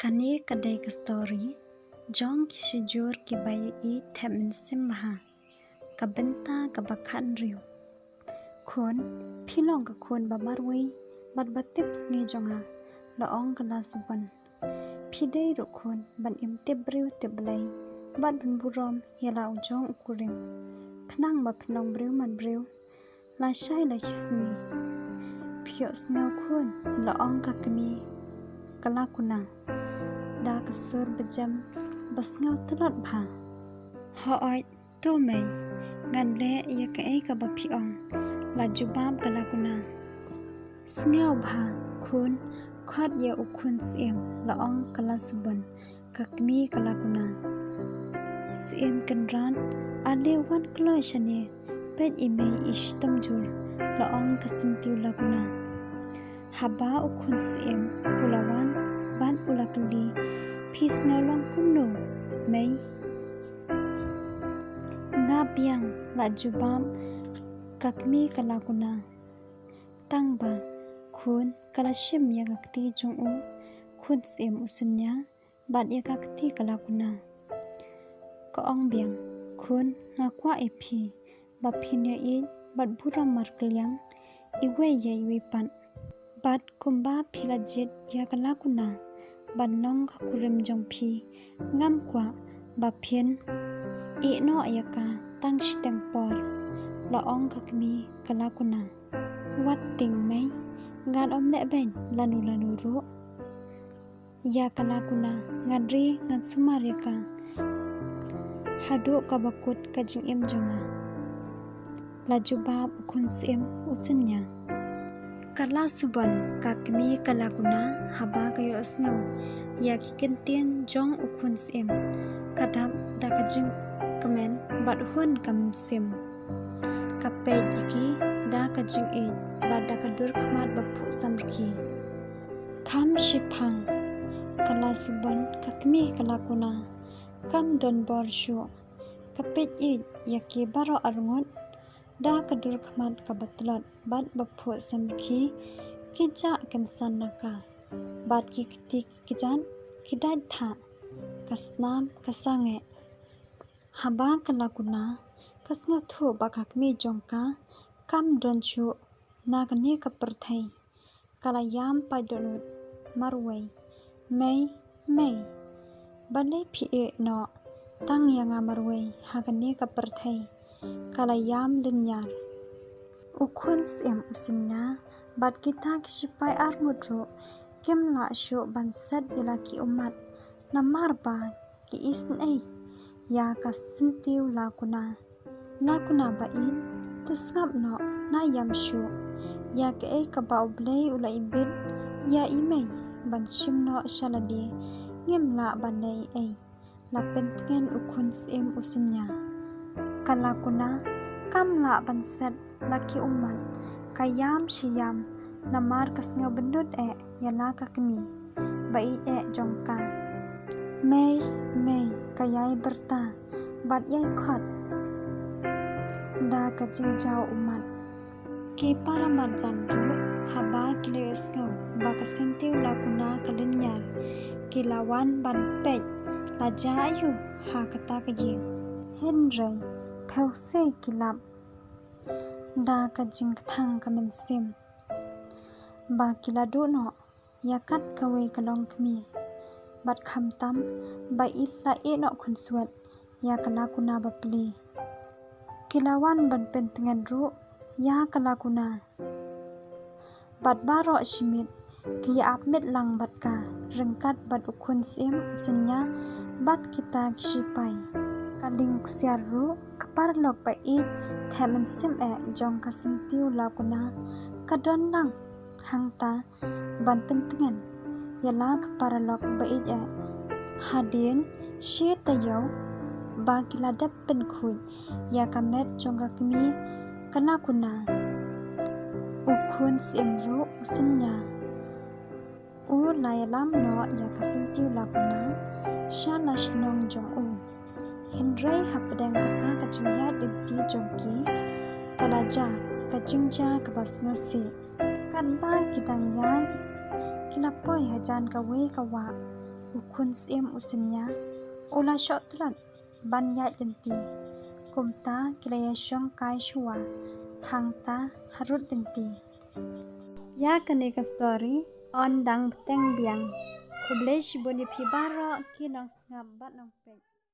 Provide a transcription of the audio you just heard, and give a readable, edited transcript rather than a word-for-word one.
Kani kadai ka story jong ki sejur ki bayi I thep min sim baha ka benta ka bakhan riu khun philong ka khun ba marwi bat tips ngi jonga la ong ka la suban phidei ru khun ban im tip riu tip blai bat ban burom yala ujong ukurim khnang ba phnong briu man briu la shai la chisni phio sngaw khun la ong ka kami kala kuna da kasur bejam bas ngau telot bha ho oi to mai ngan le ya ka ai ka ba phiong la jubab kala kuna sngaw bha khun khot ya ukhun sim la ong kala suban kakmi kala kuna sim kanran ale wan kloi shane pet imei ishtam jur la ong kasim tiu la kuna haba ukhun sim ulawan ban ulakli phis ngalong kumno mai ngabiang la jubam kakmi kala kuna tangba khun kala shim ya gakti jong u khun sim usunya bat ya gakti kala kuna ko ong biang khun ngakwa epi ba phinya I bat buram mar kliang iwe ye iwe pan bat kumba philajit ya kala kuna ban nong ka kurim jong phi ngam kwa ba phien I no ayaka tang shteng por la ong ka kmi kala kuna wat ting mai ngan om le ben lanu ru ya kala kuna ngadri ngan sumareka hadu ka bakut ka jing im jonga la jubab khun sim usunya kala suban kakmi kala kuna haba kayo asngaw ya kikentien jong ukhun sim kadam dakajing kamen bat hun kam sim kape iki da kajing e bat dakadur khamat bapu samrki kham shiphang kala suban kakmi kala kuna kam don bor shu kape I yake baro arngot da kadur khamat kabatlot bat bapu samrki kija kan sanaka bat ki ktik kijan kidai tha kasnam kasange haba kala kuna kasnga thu bakakmi jongka kam don chu nagni kaperthai kala yam paidonut marwai mei bale phi e no tang yanga marwai hagni kaperthai kala yam linyar ukhun sim usinya bat kita kisipai armutro kemla shu bansat ilaki umat namar ba ki isnei ya kasintiu la kuna ba in tusngap no na yam shu ya ke ai ka ba ublei ula ibit ya imei ban shim no shaladi ngemla banei ai la pentgen ukhun sim usinya kala kuna kamla bansat laki umat kayam shiyam namar kasnga bendut yala kakmi bai jongka mei kayai berta bat yai khot da kajing jau umat ke para marjan ru haba kilesngaw ba kasentiu lakuna kalinyar kilawan ban pet laja ayu ha kata kaye henry phause kilap da kajing thang kamen sim ba kiladu no yakat kawe kalong kmi bat khamtam ba illa no khunsuat ya kala kuna bapli kilawan ban pentengan ru ya kala kuna bat baro shimit ki apmit lang bat ka rengkat bat ukhun sim senya bat kita kisipai kaling siar ru kaparlok pa it themen sim jong kasintiu lakuna kadon lang hangta ban pentengan yala kaparlok ba it hadin she tayaw ba kiladap penkhud ya kamet jong kakmi kala kuna ukhun sim ru usinya u layalam no ya kasintiu lakuna shala shnong jong u Henry hapdang kata kacungya dinti jongki kalaja kacungja kabasngo si kan ba kidang yan kilapoi hajan kawe kawa ukun sim usunya ola shot telat ban yat denti kumta kilaya syong kai shua hangta harut denti ya kene ka story on dang teng biang kuble shiboni phibaro kinong snap bat nong pe